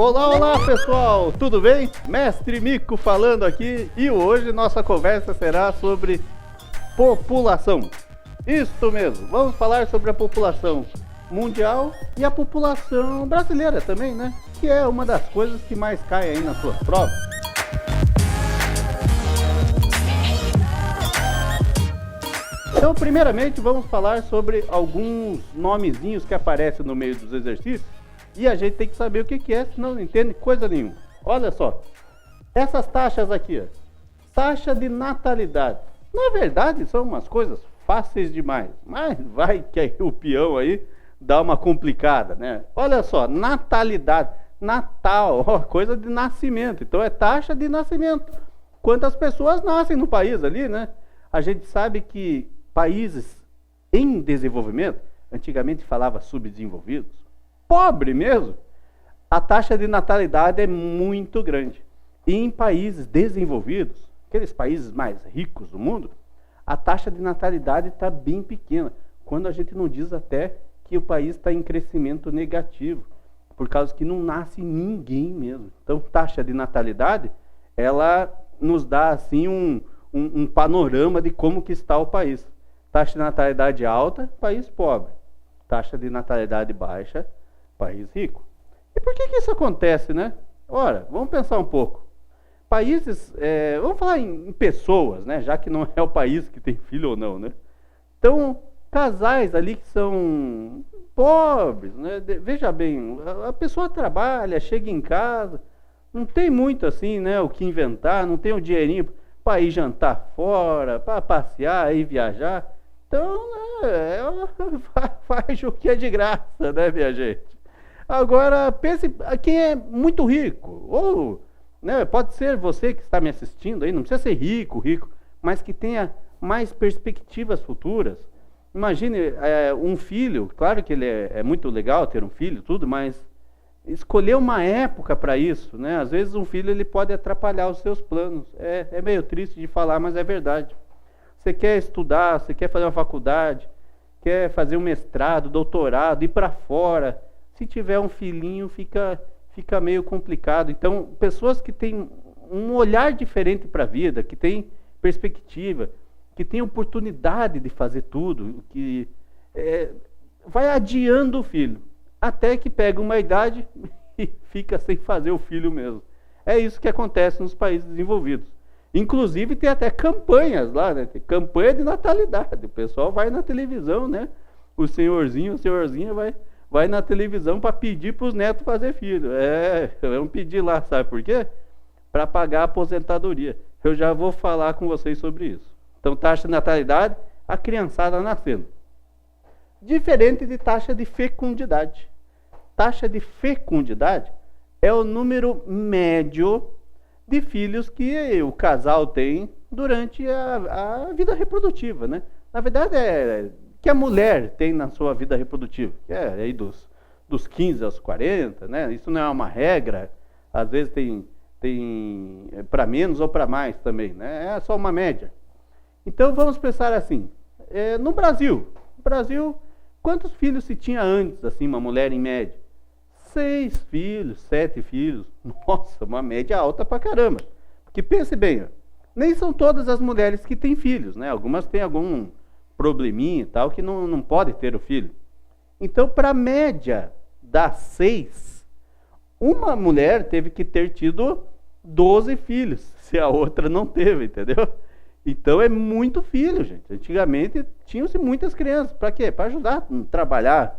Olá, olá pessoal, tudo bem? Mestre Mico falando aqui e hoje nossa conversa será sobre população. Isso mesmo, vamos falar sobre a população mundial e a população brasileira também, né? Que é uma das coisas que mais cai aí nas suas provas. Então, primeiramente, vamos falar sobre alguns nomezinhos que aparecem no meio dos exercícios e a gente tem que saber o que é, senão não entende coisa nenhuma. Olha só, essas taxas aqui, ó, taxa de natalidade. Na verdade, são umas coisas fáceis demais, mas vai que aí o peão aí dá uma complicada, né? Olha só, natalidade, natal, ó, coisa de nascimento, então é taxa de nascimento. Quantas pessoas nascem no país ali, né? A gente sabe que países em desenvolvimento, antigamente falava subdesenvolvidos, pobre mesmo, a taxa de natalidade é muito grande. E em países desenvolvidos, aqueles países mais ricos do mundo, a taxa de natalidade está bem pequena, quando a gente não diz até que o país está em crescimento negativo, por causa que não nasce ninguém mesmo. Então, taxa de natalidade, ela nos dá assim um panorama de como que está o país. Taxa de natalidade alta, país pobre. Taxa de natalidade baixa, país rico. E por que isso acontece, né? Ora, vamos pensar um pouco. Países, vamos falar em pessoas, né? Já que não é o país que tem filho ou não, né? Então, casais ali que são pobres, né? Veja bem, a pessoa trabalha, chega em casa, não tem muito assim, né? O que inventar, não tem o dinheirinho para ir jantar fora, para passear, ir viajar. Então, faz o que é de graça, né, minha gente? Agora, pense quem é muito rico, ou né, pode ser você que está me assistindo aí, não precisa ser rico, mas que tenha mais perspectivas futuras. Imagine um filho, claro que ele é muito legal ter um filho, tudo, mas escolher uma época para isso, né? Às vezes um filho ele pode atrapalhar os seus planos. É meio triste de falar, mas é verdade. Você quer estudar, você quer fazer uma faculdade, quer fazer um mestrado, doutorado, ir para fora. Se tiver um filhinho, fica meio complicado. Então, pessoas que têm um olhar diferente para a vida, que têm perspectiva, que têm oportunidade de fazer tudo, que vai adiando o filho, até que pega uma idade e fica sem fazer o filho mesmo. É isso que acontece nos países desenvolvidos. Inclusive tem até campanhas lá, né? Tem campanha de natalidade. O pessoal vai na televisão, né? O senhorzinho, a senhorzinha vai na televisão para pedir para os netos fazer filho. Vamos pedir lá, sabe por quê? Para pagar a aposentadoria. Eu já vou falar com vocês sobre isso. Então, taxa de natalidade, a criançada nascendo. Diferente de taxa de fecundidade. Taxa de fecundidade é o número médio de filhos que o casal tem durante a vida reprodutiva, né? Na verdade, que a mulher tem na sua vida reprodutiva, que é aí dos 15 aos 40, né? Isso não é uma regra, às vezes tem para menos ou para mais também, né? É só uma média. Então, vamos pensar assim, no Brasil, quantos filhos se tinha antes, assim, uma mulher em média? 6 filhos, 7 filhos. Nossa, uma média alta pra caramba. Porque pense bem, ó, nem são todas as mulheres que têm filhos, né? Algumas têm algum probleminha e tal, que não pode ter o filho. Então, para a média das 6, uma mulher teve que ter tido 12 filhos, se a outra não teve, entendeu? Então é muito filho, gente. Antigamente tinham-se muitas crianças. Para quê? Para ajudar a trabalhar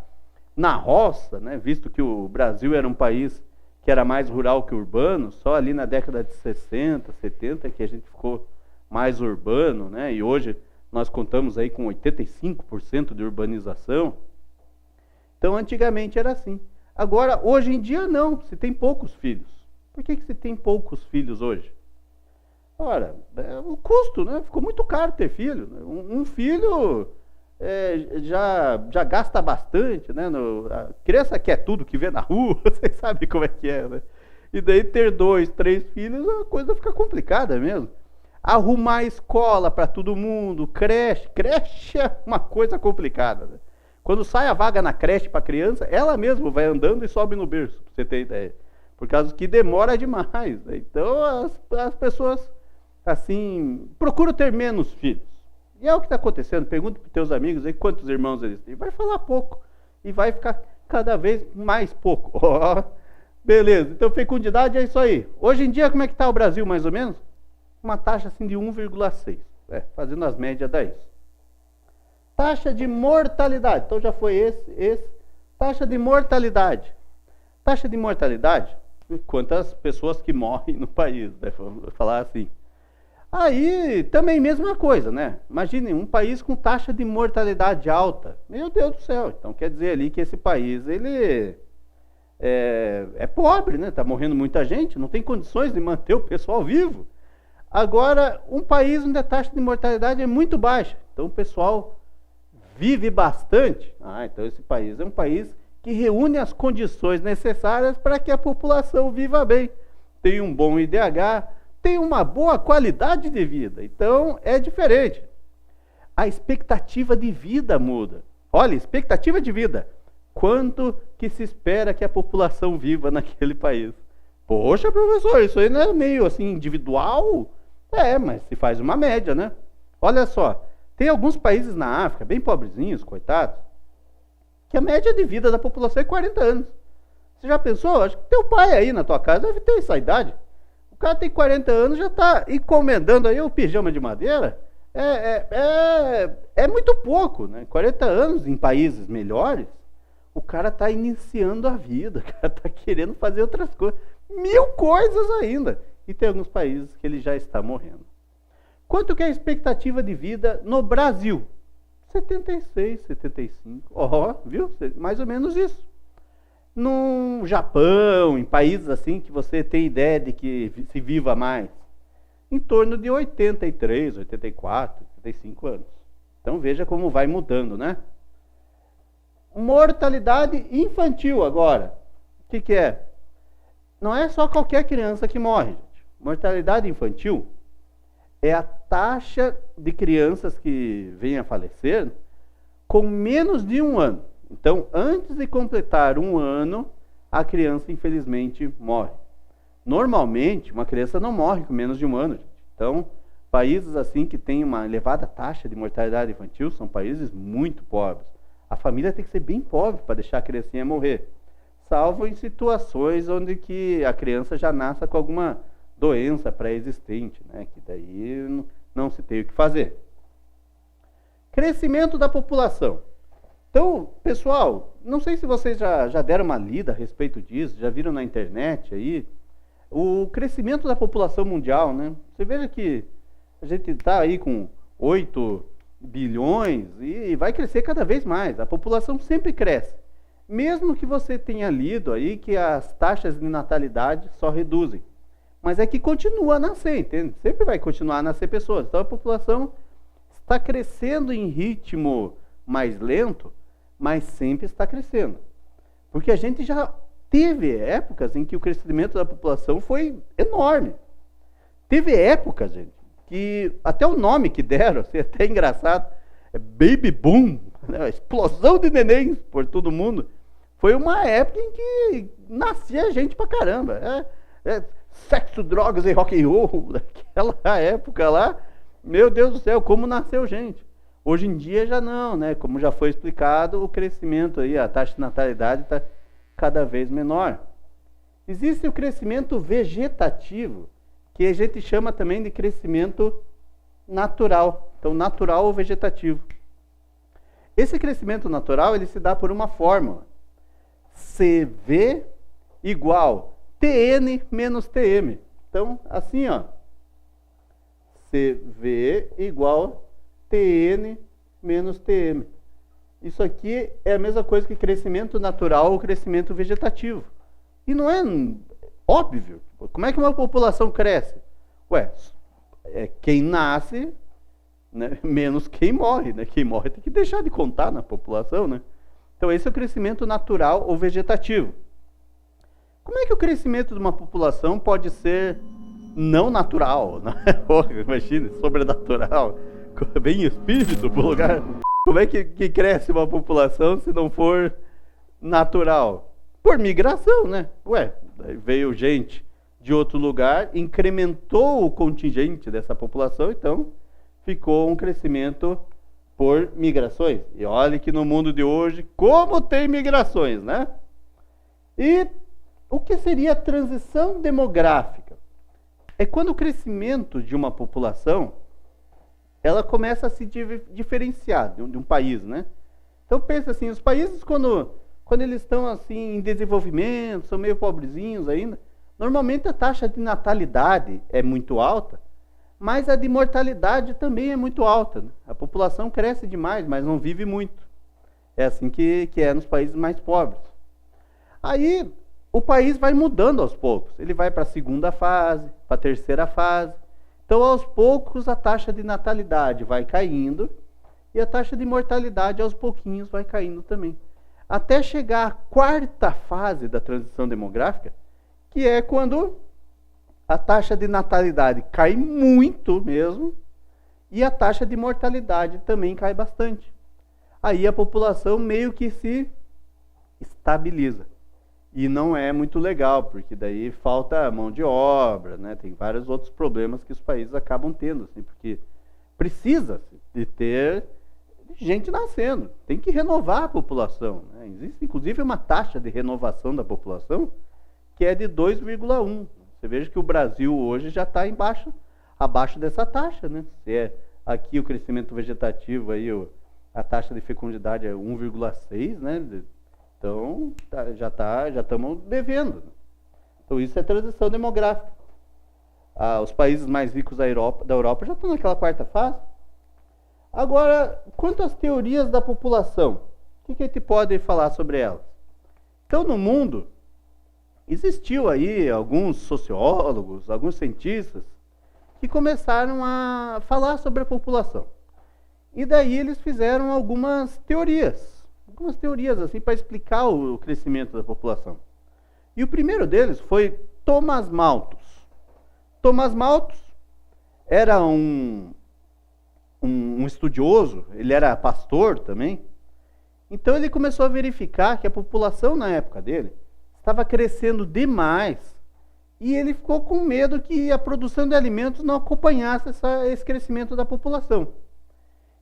na roça, né? Visto que o Brasil era um país que era mais rural que urbano, só ali na década de 60, 70 que a gente ficou mais urbano, né? E hoje nós contamos aí com 85% de urbanização. Então antigamente era assim. Agora, hoje em dia não, se tem poucos filhos. Por que se tem poucos filhos hoje? Ora, o custo, né? Ficou muito caro ter filho. Um filho já gasta bastante, né? A criança quer tudo que vê na rua, vocês sabem como é que é, né? E daí ter 2, 3 filhos, a coisa fica complicada mesmo. Arrumar escola para todo mundo, creche é uma coisa complicada, né? Quando sai a vaga na creche para a criança, ela mesma vai andando e sobe no berço, para você ter ideia. por causa que demora demais, né? Então as pessoas, assim, procuram ter menos filhos. E é o que está acontecendo. Pergunta para os teus amigos aí quantos irmãos eles têm. Vai falar pouco. E vai ficar cada vez mais pouco. Oh, beleza. Então, fecundidade é isso aí. Hoje em dia, como é que está o Brasil, mais ou menos? Uma taxa assim de 1,6. Fazendo as médias daí. Taxa de mortalidade. Então, já foi esse. Taxa de mortalidade. Taxa de mortalidade, quantas pessoas que morrem no país, né? Vou falar assim. Aí, também mesma coisa, né? Imagine um país com taxa de mortalidade alta. Meu Deus do céu. Então, quer dizer ali que esse país, ele é pobre, né? Está morrendo muita gente, não tem condições de manter o pessoal vivo. Agora, um país onde a taxa de mortalidade é muito baixa. Então, o pessoal vive bastante. Então esse país é um país que reúne as condições necessárias para que a população viva bem. Tem um bom IDH, tem uma boa qualidade de vida. Então, é diferente. A expectativa de vida muda. Olha, expectativa de vida. Quanto que se espera que a população viva naquele país? Poxa, professor, isso aí não é meio assim individual? Mas se faz uma média, né? Olha só, tem alguns países na África, bem pobrezinhos, coitados, que a média de vida da população é 40 anos. Você já pensou? Acho que teu pai aí na tua casa deve ter essa idade. O cara tem 40 anos, já está encomendando aí o pijama de madeira. É muito pouco, né? 40 anos em países melhores, o cara está iniciando a vida, o cara está querendo fazer outras coisas. 1000 coisas ainda. E tem alguns países que ele já está morrendo. Quanto que é a expectativa de vida no Brasil? 76, 75. Viu? Mais ou menos isso. No Japão, em países assim que você tem ideia de que se viva mais, em torno de 83, 84, 85 anos. Então veja como vai mudando, né? Mortalidade infantil agora. O que é? Não é só qualquer criança que morre, gente. Mortalidade infantil é a taxa de crianças que vêm a falecer com menos de 1 ano. Então, antes de completar 1 ano, a criança, infelizmente, morre. Normalmente, uma criança não morre com menos de 1 ano, gente. Então, países assim que têm uma elevada taxa de mortalidade infantil são países muito pobres. A família tem que ser bem pobre para deixar a criancinha morrer. Salvo em situações onde que a criança já nasça com alguma doença pré-existente, né? Que daí não se tem o que fazer. Crescimento da população. Então, pessoal, não sei se vocês já deram uma lida a respeito disso, já viram na internet aí, o crescimento da população mundial, né? Você veja que a gente está aí com 8 bilhões e vai crescer cada vez mais. A população sempre cresce. Mesmo que você tenha lido aí que as taxas de natalidade só reduzem. Mas é que continua a nascer, entende? Sempre vai continuar a nascer pessoas. Então a população está crescendo em ritmo mais lento, mas sempre está crescendo. Porque a gente já teve épocas em que o crescimento da população foi enorme. Teve épocas, gente, que até o nome que deram, assim, até engraçado, é baby boom, né? Explosão de nenéns por todo mundo. Foi uma época em que nascia gente pra caramba. Sexo, drogas e rock and roll, naquela época lá, meu Deus do céu, como nasceu gente. Hoje em dia já não, né? Como já foi explicado, o crescimento aí, a taxa de natalidade está cada vez menor. Existe o crescimento vegetativo, que a gente chama também de crescimento natural. Então, natural ou vegetativo. Esse crescimento natural, ele se dá por uma fórmula. CV igual TN menos TM. Então, assim, ó. CV igual TN menos TM. Isso aqui é a mesma coisa que crescimento natural ou crescimento vegetativo. E não é óbvio. Como é que uma população cresce? Quem nasce, né, menos quem morre. Né? Quem morre tem que deixar de contar na população, né? Então esse é o crescimento natural ou vegetativo. Como é que o crescimento de uma população pode ser não natural? Né? Imagina, sobrenatural. Vem espírito pro lugar. Como é que cresce uma população se não for natural? Por migração, né? Daí veio gente de outro lugar, incrementou o contingente dessa população, então ficou um crescimento por migrações. E olha que no mundo de hoje, como tem migrações, né? E o que seria a transição demográfica? É quando o crescimento de uma população, ela começa a se diferenciar de um país, né? Então pensa assim, os países quando eles estão assim em desenvolvimento, são meio pobrezinhos ainda, normalmente a taxa de natalidade é muito alta, mas a de mortalidade também é muito alta, né? A população cresce demais, mas não vive muito. É assim que é nos países mais pobres. Aí o país vai mudando aos poucos. Ele vai para a segunda fase, para a terceira fase. Então, aos poucos, a taxa de natalidade vai caindo e a taxa de mortalidade, aos pouquinhos, vai caindo também. Até chegar à quarta fase da transição demográfica, que é quando a taxa de natalidade cai muito mesmo e a taxa de mortalidade também cai bastante. Aí a população meio que se estabiliza. E não é muito legal, porque daí falta mão de obra, né? Tem vários outros problemas que os países acabam tendo, assim, porque precisa de ter gente nascendo, tem que renovar a população, né? Existe inclusive uma taxa de renovação da população que é de 2,1. Você veja que o Brasil hoje já está abaixo dessa taxa, né? Se é aqui o crescimento vegetativo, aí a taxa de fecundidade é 1,6, né? Então já estamos devendo. Então isso é transição demográfica. Os países mais ricos da Europa já estão naquela quarta fase. Agora, quanto às teorias da população, o que a gente pode falar sobre elas? Então, no mundo, existiu aí alguns sociólogos, alguns cientistas, que começaram a falar sobre a população. E daí eles fizeram algumas teorias assim para explicar o crescimento da população. E o primeiro deles foi Thomas Malthus. Thomas Malthus era um estudioso, ele era pastor também. Então ele começou a verificar que a população na época dele estava crescendo demais e ele ficou com medo que a produção de alimentos não acompanhasse esse crescimento da população.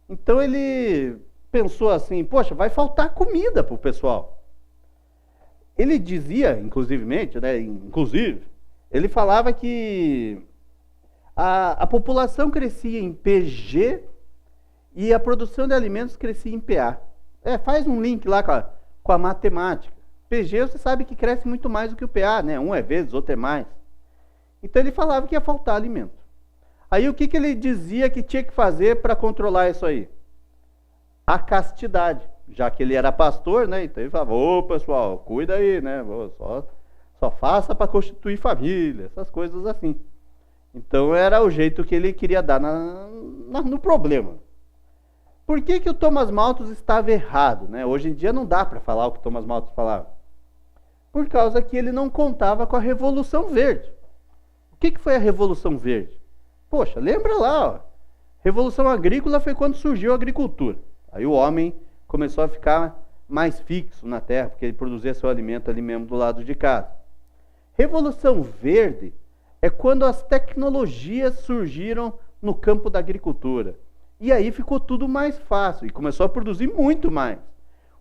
Então ele pensou assim, poxa, vai faltar comida para o pessoal. Ele dizia, ele falava que a população crescia em PG e a produção de alimentos crescia em PA. Faz um link lá com a matemática. PG você sabe que cresce muito mais do que o PA, né? Um é vezes, outro é mais. Então ele falava que ia faltar alimento. Aí o que ele dizia que tinha que fazer para controlar isso aí? A castidade. Já que ele era pastor, né? Então ele falava, ô pessoal, cuida aí, né? Só faça para constituir família, essas coisas assim. Então era o jeito que ele queria dar no problema. Por que o Thomas Malthus estava errado, né? Hoje em dia não dá para falar o que Thomas Malthus falava. Por causa que ele não contava com a Revolução Verde. O que foi a Revolução Verde? Poxa, lembra lá, ó. Revolução Agrícola foi quando surgiu a agricultura. Aí o homem começou a ficar mais fixo na terra, porque ele produzia seu alimento ali mesmo do lado de casa. Revolução Verde é quando as tecnologias surgiram no campo da agricultura. E aí ficou tudo mais fácil e começou a produzir muito mais.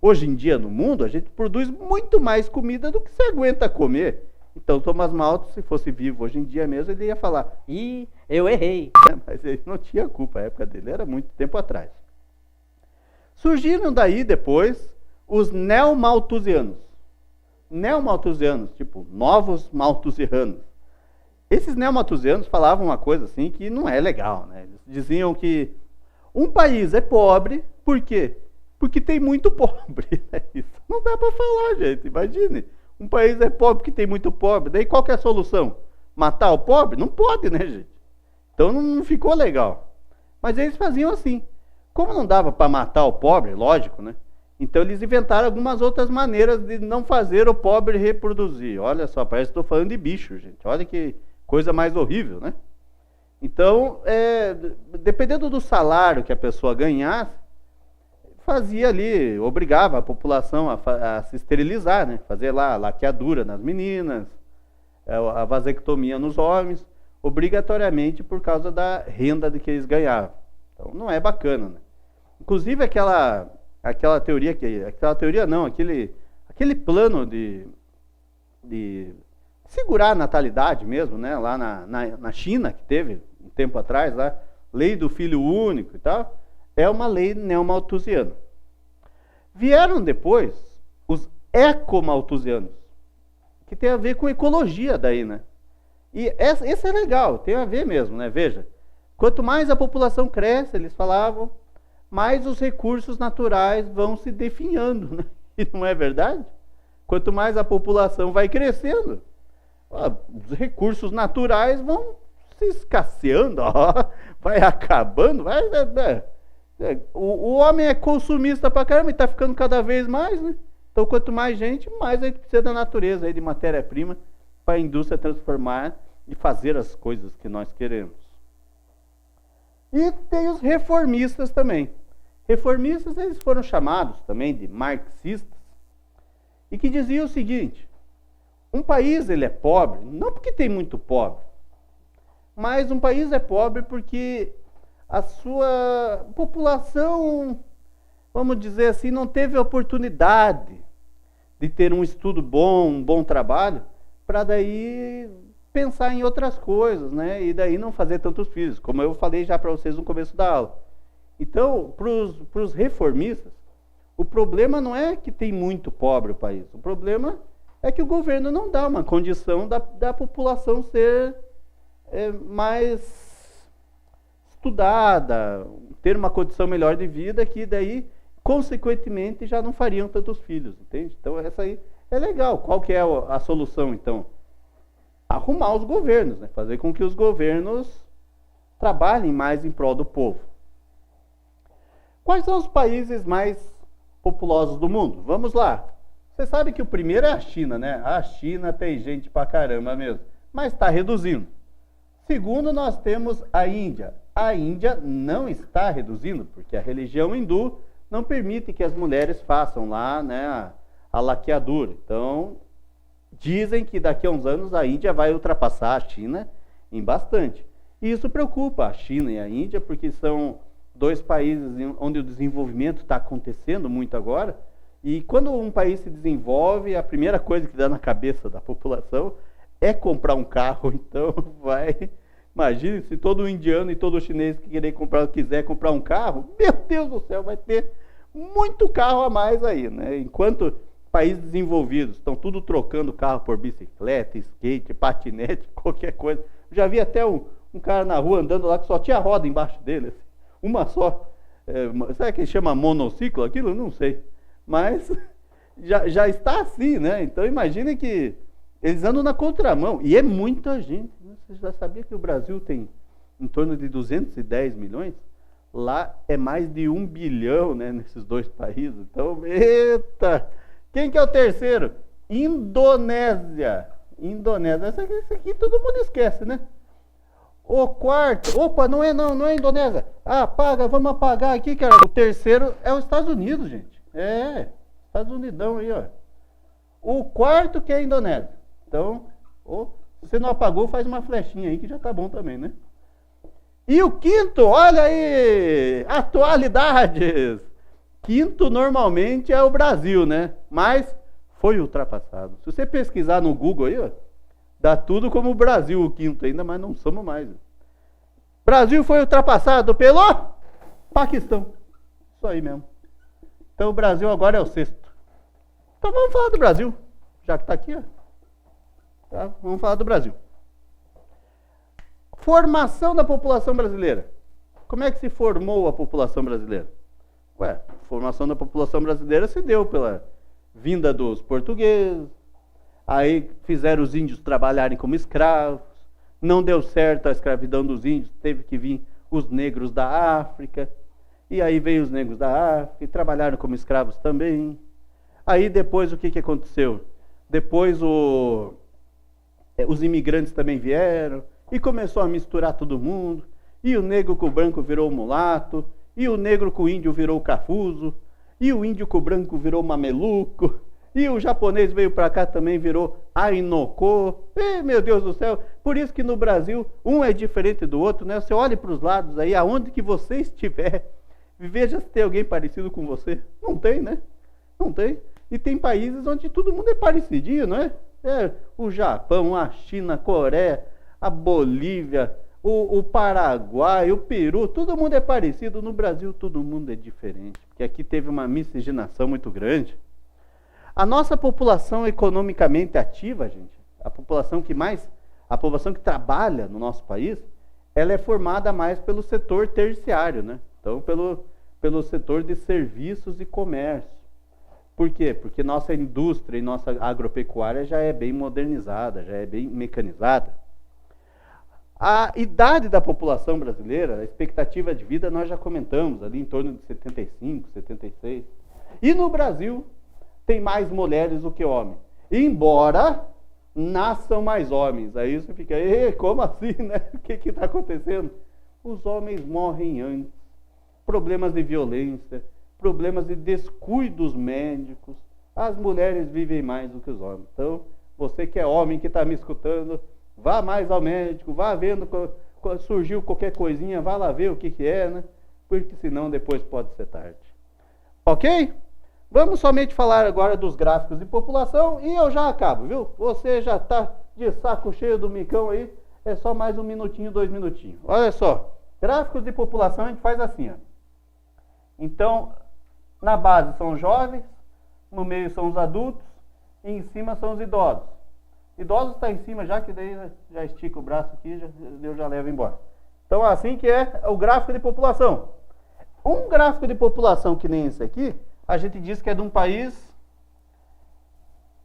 Hoje em dia, no mundo, a gente produz muito mais comida do que se aguenta comer. Então, Thomas Malthus, se fosse vivo hoje em dia mesmo, ele ia falar, eu errei. Mas ele não tinha culpa, a época dele era muito tempo atrás. Surgiram daí depois os neomalthusianos. Neomalthusianos, tipo, novos malthusianos. Esses neomalthusianos falavam uma coisa assim que não é legal, né? Eles diziam que um país é pobre, por quê? Porque tem muito pobre. Isso não dá para falar, gente. Imagine, um país é pobre porque tem muito pobre. Daí qual que é a solução? Matar o pobre? Não pode, né, gente? Então não ficou legal. Mas eles faziam assim. Como não dava para matar o pobre, lógico, né? Então eles inventaram algumas outras maneiras de não fazer o pobre reproduzir. Olha só, parece que estou falando de bicho, gente. Olha que coisa mais horrível, né? Então, dependendo do salário que a pessoa ganhasse, fazia ali, obrigava a população a se esterilizar, né? Fazer lá laqueadura nas meninas, a vasectomia nos homens, obrigatoriamente por causa da renda de que eles ganhavam. Então não é bacana, né? Inclusive aquela teoria aquele plano de segurar a natalidade mesmo, né? Lá na China, que teve um tempo atrás, lá, lei do filho único e tal, é uma lei neomalthusiana. Vieram depois os ecomalthusianos, que tem a ver com ecologia daí, né? E esse é legal, tem a ver mesmo, né? Veja, quanto mais a população cresce, eles falavam, mais os recursos naturais vão se definhando, né? E não é verdade? Quanto mais a população vai crescendo, os recursos naturais vão se escasseando, ó, vai acabando, o homem é consumista pra caramba e está ficando cada vez mais, né? Então, quanto mais gente, mais a gente precisa da natureza, aí, de matéria-prima, para a indústria transformar e fazer as coisas que nós queremos. E tem os reformistas também. Reformistas, eles foram chamados também de marxistas, e que diziam o seguinte: um país ele é pobre, não porque tem muito pobre, mas um país é pobre porque a sua população, vamos dizer assim, não teve a oportunidade de ter um estudo bom, um bom trabalho, para daí pensar em outras coisas, né? E daí não fazer tantos filhos, como eu falei já para vocês no começo da aula. Então, para os reformistas, o problema não é que tem muito pobre o país, o problema é que o governo não dá uma condição da população ser mais estudada, ter uma condição melhor de vida, que daí, consequentemente, já não fariam tantos filhos, entende? Então, essa aí é legal. Qual que é a solução, então? Arrumar os governos, né? Fazer com que os governos trabalhem mais em prol do povo. Quais são os países mais populosos do mundo? Vamos lá. Você sabe que o primeiro é a China, né? A China tem gente pra caramba mesmo, mas está reduzindo. Segundo, nós temos a Índia. A Índia não está reduzindo, porque a religião hindu não permite que as mulheres façam lá, né, a laqueadura. Então, dizem que daqui a uns anos a Índia vai ultrapassar a China em bastante. E isso preocupa a China e a Índia, porque são dois países onde o desenvolvimento está acontecendo muito agora. E quando um país se desenvolve, a primeira coisa que dá na cabeça da população é comprar um carro. Então, imagine se todo indiano e todo chinês que quiser comprar um carro, meu Deus do céu, vai ter muito carro a mais aí, né? Enquanto países desenvolvidos estão tudo trocando carro por bicicleta, skate, patinete, qualquer coisa. Já vi até um cara na rua andando lá que só tinha roda embaixo dele, assim, uma só. Sabe que chama monociclo aquilo? Não sei. Mas já está assim, né? Então imagine que eles andam na contramão. E é muita gente. Você já sabia que o Brasil tem em torno de 210 milhões? Lá é mais de 1 bilhão, né, nesses dois países. Então, eita! Quem que é o terceiro? Indonésia. Indonésia. Isso aqui todo mundo esquece, né? O quarto, opa, não é Indonésia. Vamos apagar aqui, cara. O terceiro é os Estados Unidos, gente. Estados Unidão aí, ó. O quarto que é a Indonésia. Então, se você não apagou, faz uma flechinha aí que já tá bom também, né? E o quinto, olha aí, atualidades. Quinto normalmente é o Brasil, né? Mas foi ultrapassado. Se você pesquisar no Google aí, ó, dá tudo como o Brasil, o quinto ainda, mas não somos mais. Brasil foi ultrapassado pelo Paquistão. Isso aí mesmo. Então o Brasil agora é o sexto. Então vamos falar do Brasil, já que está aqui, ó. Tá? Vamos falar do Brasil. Formação da população brasileira. Como é que se formou a população brasileira? A formação da população brasileira se deu pela vinda dos portugueses, aí fizeram os índios trabalharem como escravos, não deu certo a escravidão dos índios, teve que vir os negros da África, e aí veio os negros da África e trabalharam como escravos também. Aí depois o que aconteceu? Depois os imigrantes também vieram, e começou a misturar todo mundo, e o negro com o branco virou mulato, e o negro com o índio virou cafuso, e o índio com o branco virou mameluco, E o japonês veio para cá também, virou Ainoko. Meu Deus do céu. Por isso que no Brasil, um é diferente do outro, né? Você olha para os lados aí, aonde que você estiver, veja se tem alguém parecido com você. Não tem, né? Não tem. E tem países onde todo mundo é parecidinho, não é? O Japão, a China, a Coreia, a Bolívia, o Paraguai, o Peru, todo mundo é parecido. No Brasil, todo mundo é diferente. Porque aqui teve uma miscigenação muito grande. A nossa população economicamente ativa, gente, a população que trabalha no nosso país, ela é formada mais pelo setor terciário, né? Então, pelo setor de serviços e comércio. Por quê? Porque nossa indústria e nossa agropecuária já é bem modernizada, já é bem mecanizada. A idade da população brasileira, a expectativa de vida, nós já comentamos, ali em torno de 75, 76. E no Brasil, tem mais mulheres do que homens. Embora nasçam mais homens. Aí você fica, como assim, né? O que está acontecendo? Os homens morrem antes. Problemas de violência, problemas de descuidos médicos. As mulheres vivem mais do que os homens. Então, você que é homem, que está me escutando, vá mais ao médico, vá vendo, surgiu qualquer coisinha, vá lá ver o que é, né? Porque senão depois pode ser tarde. Ok? Vamos somente falar agora dos gráficos de população e eu já acabo, viu? Você já está de saco cheio do micão aí, é só mais 1 minutinho, 2 minutinhos. Olha só, gráficos de população a gente faz assim, ó. Então, na base são os jovens, no meio são os adultos e em cima são os idosos. Idosos está em cima já, que daí já estica o braço aqui, eu já levo embora. Então, assim que é o gráfico de população. Um gráfico de população que nem esse aqui, a gente diz que é de um país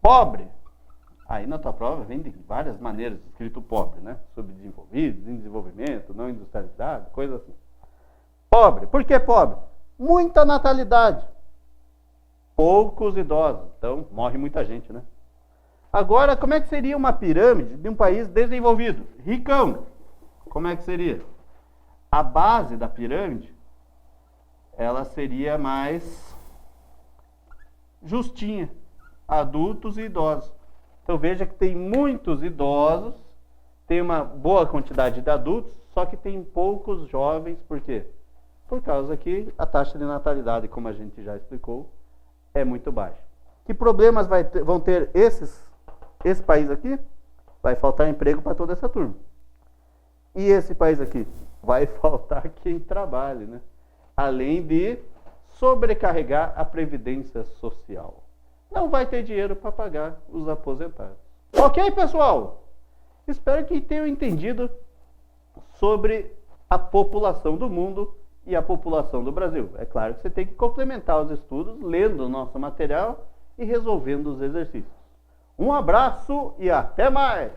pobre. Aí na tua prova vem de várias maneiras escrito pobre, né? Subdesenvolvido, em desenvolvimento, não industrializado, coisa assim. Pobre. Por que pobre? Muita natalidade. Poucos idosos. Então, morre muita gente, né? Agora, como é que seria uma pirâmide de um país desenvolvido? Ricão. Como é que seria? A base da pirâmide, ela seria mais justinha, adultos e idosos. Então veja que tem muitos idosos, tem uma boa quantidade de adultos, só que tem poucos jovens. Por quê? Por causa que a taxa de natalidade, como a gente já explicou, é muito baixa. Que problemas vão ter esse país aqui? Vai faltar emprego para toda essa turma. E esse país aqui? Vai faltar quem trabalhe, né? Além de sobrecarregar a previdência social. Não vai ter dinheiro para pagar os aposentados. Ok, pessoal? Espero que tenham entendido sobre a população do mundo e a população do Brasil. É claro que você tem que complementar os estudos lendo o nosso material e resolvendo os exercícios. Um abraço e até mais!